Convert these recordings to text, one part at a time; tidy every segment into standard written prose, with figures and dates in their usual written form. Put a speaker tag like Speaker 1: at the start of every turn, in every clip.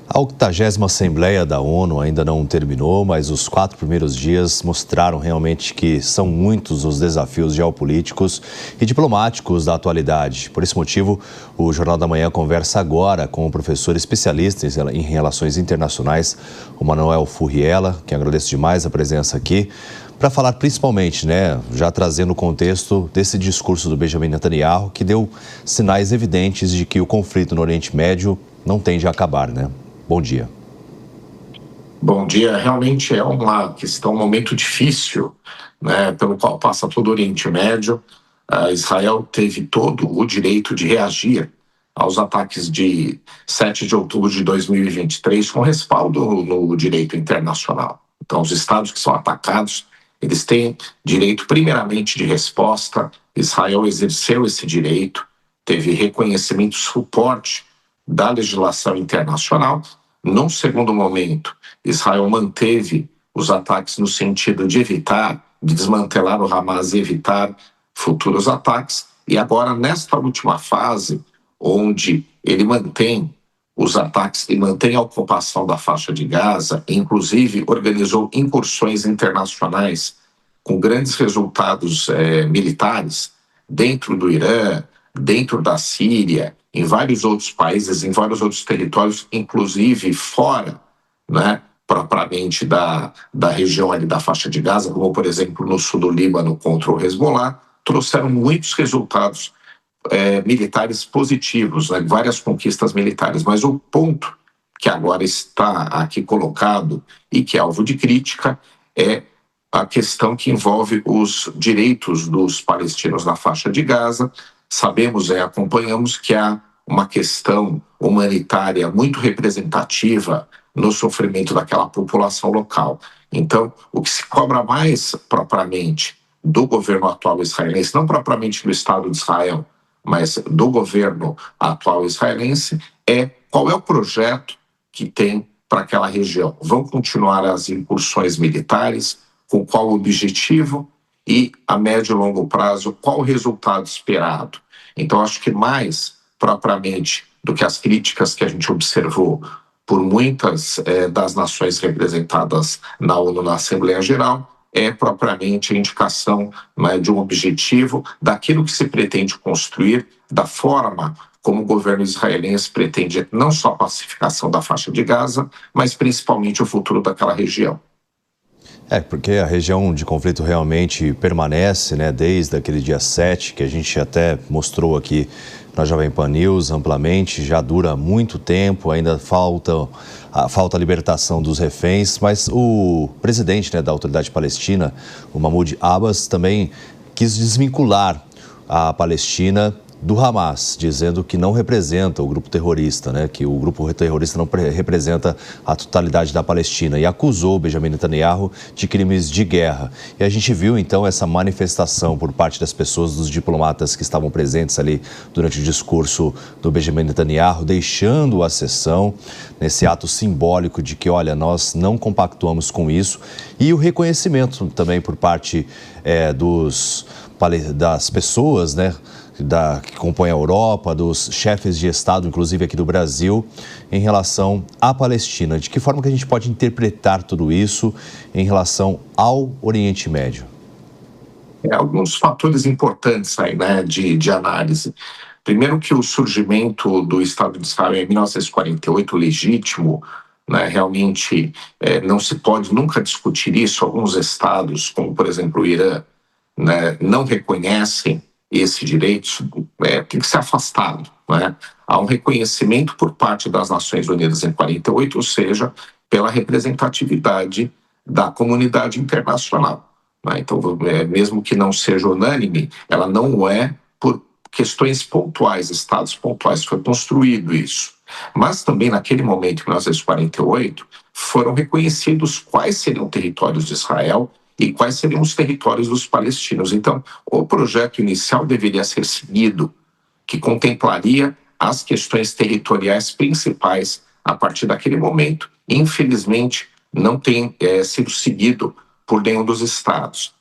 Speaker 1: A 80ª Assembleia da ONU ainda não terminou, mas os 4 primeiros dias mostraram realmente que são muitos os desafios geopolíticos e diplomáticos da atualidade. Por esse motivo, o Jornal da Manhã conversa agora com o professor especialista em relações internacionais, o Manuel Furriela, que agradeço demais a presença aqui, para falar principalmente, já trazendo o contexto desse discurso do Benjamin Netanyahu, que deu sinais evidentes de que o conflito no Oriente Médio não tende a acabar, Bom dia.
Speaker 2: Bom dia. Realmente é uma questão, um momento difícil, pelo qual passa todo o Oriente Médio. Israel teve todo o direito de reagir aos ataques de 7 de outubro de 2023 com respaldo no direito internacional. Então, os estados que são atacados, eles têm direito primeiramente de resposta. Israel exerceu esse direito, teve reconhecimento, suporte da legislação internacional. Num segundo momento, Israel manteve os ataques no sentido de evitar, de desmantelar o Hamas e evitar futuros ataques. E agora, nesta última fase, onde ele mantém os ataques e mantém a ocupação da faixa de Gaza, inclusive organizou incursões internacionais com grandes resultados militares dentro do Irã, dentro da Síria, em vários outros países, em vários outros territórios, inclusive fora, propriamente da região ali da faixa de Gaza, como, por exemplo, no sul do Líbano contra o Hezbollah, trouxeram muitos resultados militares positivos, várias conquistas militares. Mas o ponto que agora está aqui colocado e que é alvo de crítica é a questão que envolve os direitos dos palestinos na faixa de Gaza. Sabemos e acompanhamos que há uma questão humanitária muito representativa no sofrimento daquela população local. Então, o que se cobra mais propriamente do governo atual israelense, não propriamente do Estado de Israel, mas do governo atual israelense, é qual é o projeto que tem para aquela região. Vão continuar as incursões militares? Com qual objetivo? E a médio e longo prazo, qual o resultado esperado? Então, acho que mais propriamente do que as críticas que a gente observou por muitas das nações representadas na ONU, na Assembleia Geral, é propriamente a indicação de um objetivo, daquilo que se pretende construir, da forma como o governo israelense pretende não só a pacificação da faixa de Gaza, mas principalmente o futuro daquela região.
Speaker 1: Porque a região de conflito realmente permanece, desde aquele dia 7, que a gente até mostrou aqui na Jovem Pan News amplamente, já dura muito tempo, ainda falta a libertação dos reféns, mas o presidente da Autoridade Palestina, o Mahmoud Abbas, também quis desvincular a Palestina do Hamas, dizendo que não representa o grupo terrorista, que o grupo terrorista não representa a totalidade da Palestina, e acusou Benjamin Netanyahu de crimes de guerra. E a gente viu, então, essa manifestação por parte das pessoas, dos diplomatas que estavam presentes ali durante o discurso do Benjamin Netanyahu, deixando a sessão nesse ato simbólico de que, olha, nós não compactuamos com isso, e o reconhecimento também por parte das pessoas, que compõem a Europa, dos chefes de Estado, inclusive aqui do Brasil, em relação à Palestina. De que forma que a gente pode interpretar tudo isso em relação ao Oriente Médio?
Speaker 2: Alguns fatores importantes aí, de análise. Primeiro que o surgimento do Estado de Israel em 1948, legítimo, realmente não se pode nunca discutir isso. Alguns estados, como por exemplo o Irã, não reconhecem esse direito, tem que ser afastado. Há um reconhecimento por parte das Nações Unidas em 48, ou seja, pela representatividade da comunidade internacional. Então, mesmo que não seja unânime, ela não é por questões pontuais, estados pontuais, foi construído isso. Mas também naquele momento, em 1948, foram reconhecidos quais seriam territórios de Israel e quais seriam os territórios dos palestinos. Então, o projeto inicial deveria ser seguido, que contemplaria as questões territoriais principais a partir daquele momento. Infelizmente, não tem sido seguido por nenhum dos estados.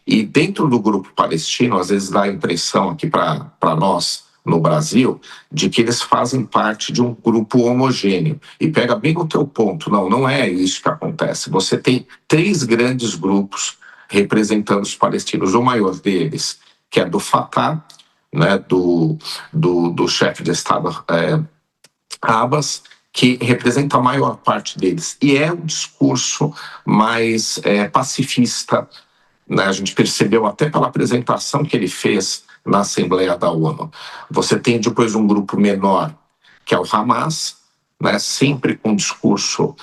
Speaker 2: E dentro do grupo palestino, às vezes dá a impressão aqui para nós, no Brasil de que eles fazem parte de um grupo homogêneo. E pega bem o teu ponto, não é isso que acontece. Você tem 3 grandes grupos representando os palestinos. O maior deles, que é do Fatah, né, do chefe de Estado Abbas, que representa a maior parte deles. E é um discurso mais pacifista, né? A gente percebeu até pela apresentação que ele fez na Assembleia da ONU. Você tem depois um grupo menor, que é o Hamas, né? Sempre com um discurso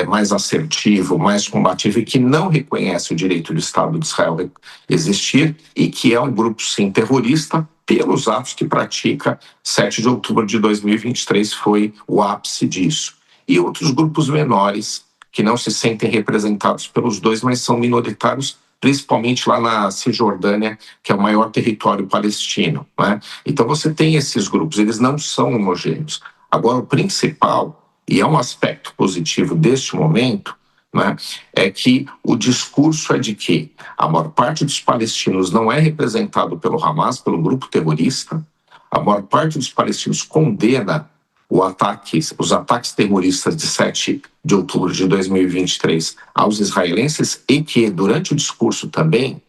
Speaker 2: mais assertivo, mais combativo, e que não reconhece o direito do Estado de Israel existir, e que é um grupo, sim, terrorista, pelos atos que pratica. 7 de outubro de 2023 foi o ápice disso. E outros grupos menores, que não se sentem representados pelos dois, mas são minoritários, principalmente lá na Cisjordânia, que é o maior território palestino, né? Então você tem esses grupos, eles não são homogêneos. Agora, o principal, e é um aspecto positivo deste momento, né, é que o discurso é de que a maior parte dos palestinos não é representado pelo Hamas, pelo grupo terrorista. A maior parte dos palestinos condena os ataques terroristas de 7 de outubro de 2023 aos israelenses, e que, durante o discurso também,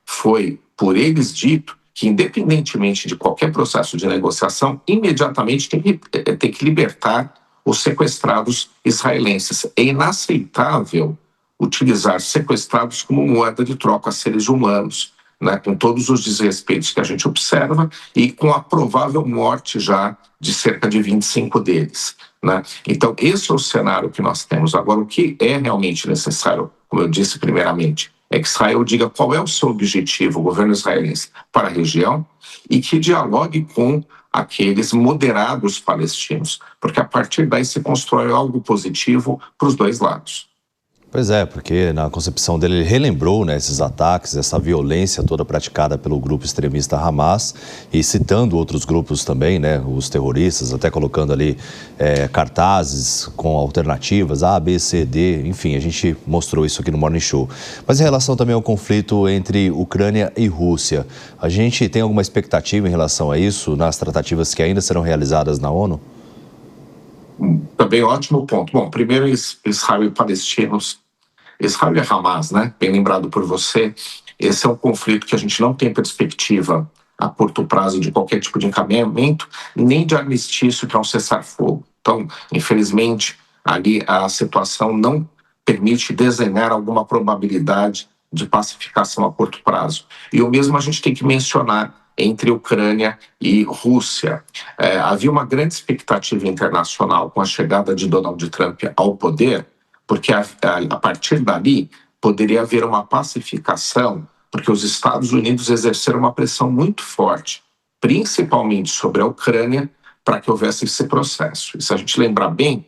Speaker 2: foi por eles dito que, independentemente de qualquer processo de negociação, imediatamente tem que libertar os sequestrados israelenses. É inaceitável utilizar sequestrados como moeda de troca a seres humanos, né, com todos os desrespeitos que a gente observa e com a provável morte já de cerca de 25 deles, né? Então, esse é o cenário que nós temos. Agora, o que é realmente necessário, como eu disse primeiramente, é que Israel diga qual é o seu objetivo, o governo israelense, para a região, e que dialogue com aqueles moderados palestinos, porque a partir daí se constrói algo positivo para os dois lados.
Speaker 1: Pois é, porque na concepção dele ele relembrou, né, esses ataques, essa violência toda praticada pelo grupo extremista Hamas, e citando outros grupos também, né, os terroristas, até colocando ali cartazes com alternativas A, B, C, D, enfim, a gente mostrou isso aqui no Morning Show. Mas em relação também ao conflito entre Ucrânia e Rússia, a gente tem alguma expectativa em relação a isso nas tratativas que ainda serão realizadas na ONU?
Speaker 2: Também ótimo ponto. Bom, primeiro Israel e palestinos. Israel e Hamas, né? Bem lembrado por você. Esse é um conflito que a gente não tem perspectiva a curto prazo de qualquer tipo de encaminhamento, nem de armistício, que é um cessar-fogo. Então, infelizmente, ali a situação não permite desenhar alguma probabilidade de pacificação a curto prazo. E o mesmo a gente tem que mencionar entre Ucrânia e Rússia. Havia uma grande expectativa internacional com a chegada de Donald Trump ao poder, porque a partir dali poderia haver uma pacificação, porque os Estados Unidos exerceram uma pressão muito forte, principalmente sobre a Ucrânia, para que houvesse esse processo. E se a gente lembrar bem,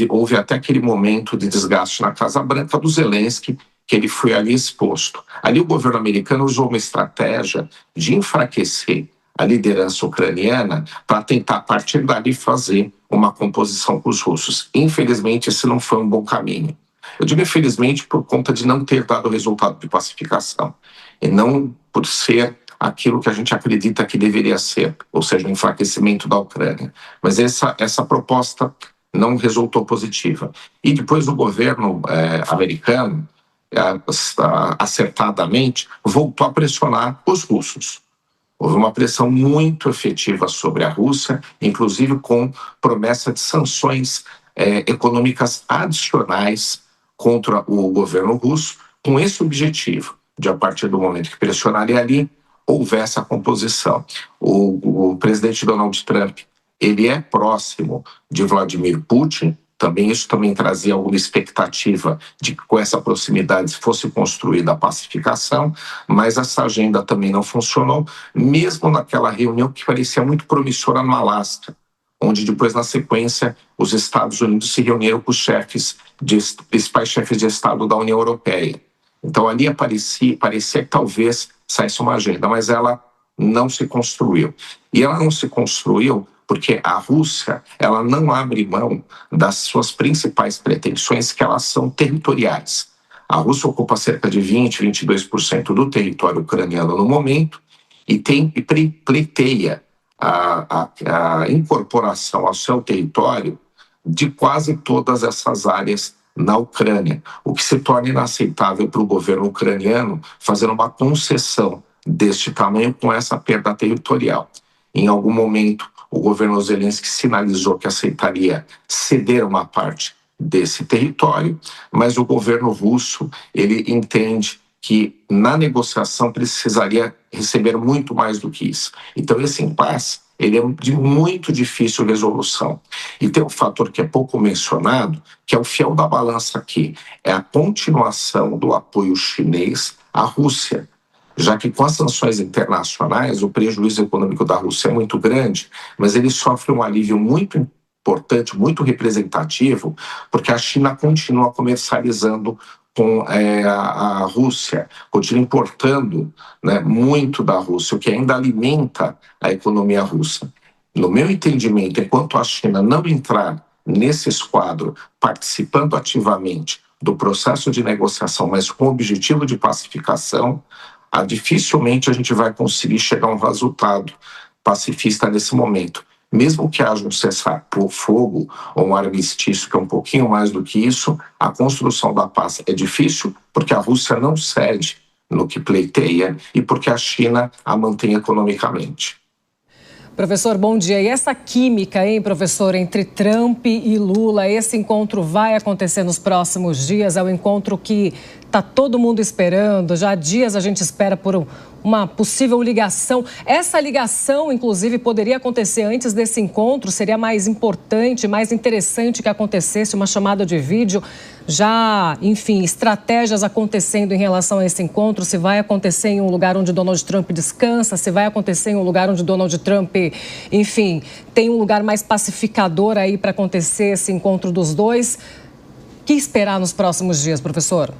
Speaker 2: houve até aquele momento de desgaste na Casa Branca do Zelensky, que ele foi ali exposto. Ali o governo americano usou uma estratégia de enfraquecer a liderança ucraniana para tentar, a partir dali, fazer uma composição com os russos. Infelizmente, esse não foi um bom caminho. Eu digo infelizmente por conta de não ter dado resultado de pacificação, e não por ser aquilo que a gente acredita que deveria ser, ou seja, o enfraquecimento da Ucrânia. Mas essa proposta não resultou positiva. E depois o governo americano, acertadamente, voltou a pressionar os russos. Houve uma pressão muito efetiva sobre a Rússia, inclusive com promessa de sanções econômicas adicionais contra o governo russo, com esse objetivo, de a partir do momento que pressionaria ali, houvesse a composição. O presidente Donald Trump, ele é próximo de Vladimir Putin. Isso também trazia alguma expectativa de que com essa proximidade fosse construída a pacificação, mas essa agenda também não funcionou, mesmo naquela reunião que parecia muito promissora no Alasca, onde depois, na sequência, os Estados Unidos se reuniram com os principais chefes de Estado da União Europeia. Então ali parecia que talvez saísse uma agenda, mas ela não se construiu. E ela não se construiu porque a Rússia, ela não abre mão das suas principais pretensões, que elas são territoriais. A Rússia ocupa cerca de 22% do território ucraniano no momento e pleiteia a incorporação ao seu território de quase todas essas áreas na Ucrânia, o que se torna inaceitável para o governo ucraniano fazer uma concessão deste tamanho com essa perda territorial. Em algum momento, o governo Zelensky sinalizou que aceitaria ceder uma parte desse território, mas o governo russo ele entende que na negociação precisaria receber muito mais do que isso. Então esse impasse ele é de muito difícil resolução. E tem um fator que é pouco mencionado, que é o fiel da balança aqui, é a continuação do apoio chinês à Rússia, já que com as sanções internacionais o prejuízo econômico da Rússia é muito grande, mas ele sofre um alívio muito importante, muito representativo, porque a China continua comercializando com a Rússia, continua importando, né, muito da Rússia, o que ainda alimenta a economia russa. No meu entendimento, enquanto a China não entrar nesse esquadro, participando ativamente do processo de negociação, mas com o objetivo de pacificação, dificilmente a gente vai conseguir chegar a um resultado pacifista nesse momento. Mesmo que haja um cessar-fogo ou um armistício que é um pouquinho mais do que isso, a construção da paz é difícil porque a Rússia não cede no que pleiteia e porque a China a mantém economicamente.
Speaker 3: Professor, bom dia. E essa química, hein, professor, entre Trump e Lula, esse encontro vai acontecer nos próximos dias? É um encontro que está todo mundo esperando, já há dias a gente espera por uma possível ligação. Essa ligação, inclusive, poderia acontecer antes desse encontro? Seria mais importante, mais interessante que acontecesse uma chamada de vídeo? Já, enfim, estratégias acontecendo em relação a esse encontro? Se vai acontecer em um lugar onde Donald Trump descansa? Se vai acontecer em um lugar onde Donald Trump, enfim, tem um lugar mais pacificador aí para acontecer esse encontro dos dois? O que esperar nos próximos dias, professor?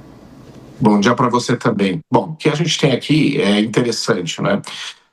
Speaker 2: Bom dia para você também. Bom, o que a gente tem aqui é interessante, né?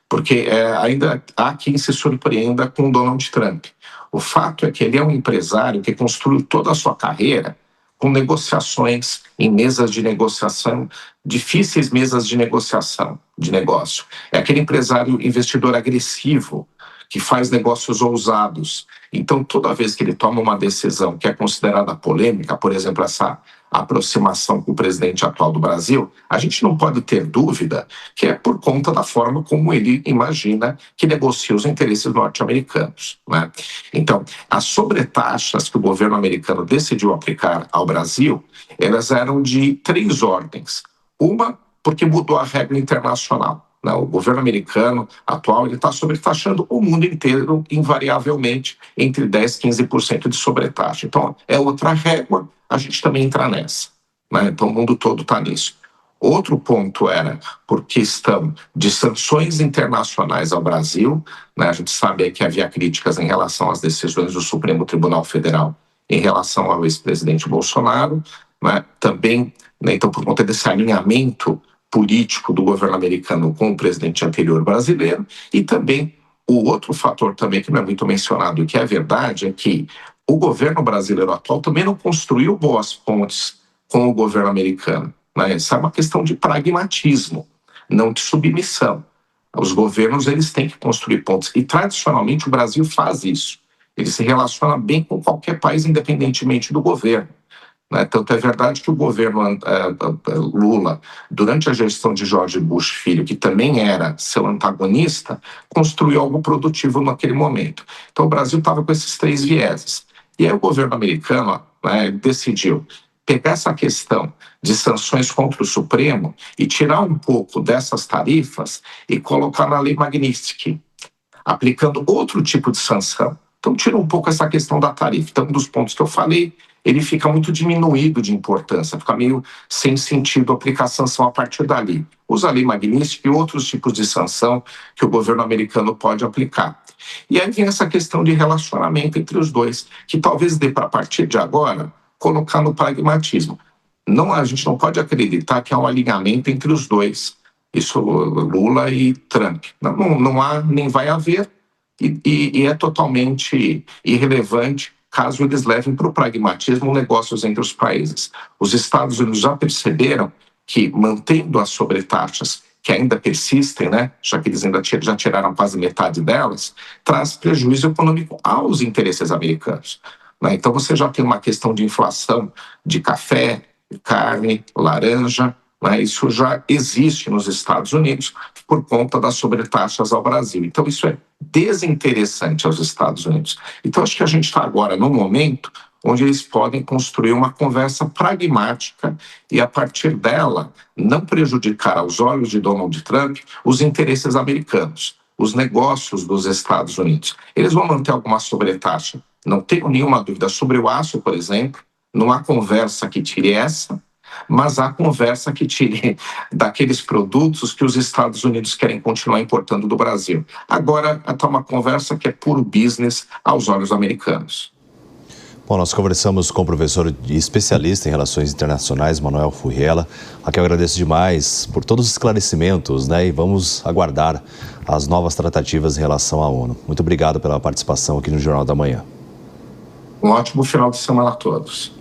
Speaker 2: Porque ainda há quem se surpreenda com Donald Trump. O fato é que ele é um empresário que construiu toda a sua carreira com negociações em mesas de negociação, difíceis mesas de negociação, de negócio. É aquele empresário investidor agressivo que faz negócios ousados. Então, toda vez que ele toma uma decisão que é considerada polêmica, por exemplo, essa aproximação com o presidente atual do Brasil, a gente não pode ter dúvida que é por conta da forma como ele imagina que negocia os interesses norte-americanos, né? Então, as sobretaxas que o governo americano decidiu aplicar ao Brasil, elas eram de 3 ordens. Uma, porque mudou a regra internacional. O governo americano atual está sobretaxando o mundo inteiro invariavelmente entre 10% e 15% de sobretaxa. Então, é outra régua, a gente também entra nessa, né? Então, o mundo todo está nisso. Outro ponto era por questão de sanções internacionais ao Brasil, né? A gente sabe que havia críticas em relação às decisões do Supremo Tribunal Federal em relação ao ex-presidente Bolsonaro, né? Também, né, então, por conta desse alinhamento político do governo americano com o presidente anterior brasileiro, e também o outro fator também que não é muito mencionado e que é verdade é que o governo brasileiro atual também não construiu boas pontes com o governo americano, né? Isso é uma questão de pragmatismo, não de submissão. Os governos eles têm que construir pontes e tradicionalmente o Brasil faz isso. Ele se relaciona bem com qualquer país independentemente do governo. Tanto é verdade que o governo Lula, durante a gestão de George Bush Filho, que também era seu antagonista, construiu algo produtivo naquele momento. Então o Brasil estava com esses 3 vieses. E aí o governo americano, né, decidiu pegar essa questão de sanções contra o Supremo e tirar um pouco dessas tarifas e colocar na Lei Magnitsky, aplicando outro tipo de sanção. Então tira um pouco essa questão da tarifa. Então um dos pontos que eu falei, ele fica muito diminuído de importância, fica meio sem sentido aplicar sanção a partir dali. Usa a Lei Magnitsky e outros tipos de sanção que o governo americano pode aplicar. E aí vem essa questão de relacionamento entre os dois, que talvez dê para, a partir de agora, colocar no pragmatismo. A gente não pode acreditar que há um alinhamento entre os dois, isso Lula e Trump. Não há, nem vai haver, e é totalmente irrelevante caso eles levem para o pragmatismo negócios entre os países. Os Estados Unidos já perceberam que, mantendo as sobretaxas que ainda persistem, né, já que eles ainda já tiraram quase metade delas, traz prejuízo econômico aos interesses americanos. Né? Então você já tem uma questão de inflação de café, carne, laranja, né? Isso já existe nos Estados Unidos por conta das sobretaxas ao Brasil. Então isso é desinteressante aos Estados Unidos. Então acho que a gente está agora num momento onde eles podem construir uma conversa pragmática e, a partir dela, não prejudicar aos olhos de Donald Trump os interesses americanos, os negócios dos Estados Unidos. Eles vão manter alguma sobretaxa, não tenho nenhuma dúvida. Sobre o aço, por exemplo, não há conversa que tire essa, mas há conversa que tire daqueles produtos que os Estados Unidos querem continuar importando do Brasil. Agora, está uma conversa que é puro business aos olhos americanos.
Speaker 1: Bom, nós conversamos com o professor e especialista em relações internacionais, Manuel Furriela, a quem eu agradeço demais por todos os esclarecimentos, né? E vamos aguardar as novas tratativas em relação à ONU. Muito obrigado pela participação aqui no Jornal da Manhã.
Speaker 2: Um ótimo final de semana a todos.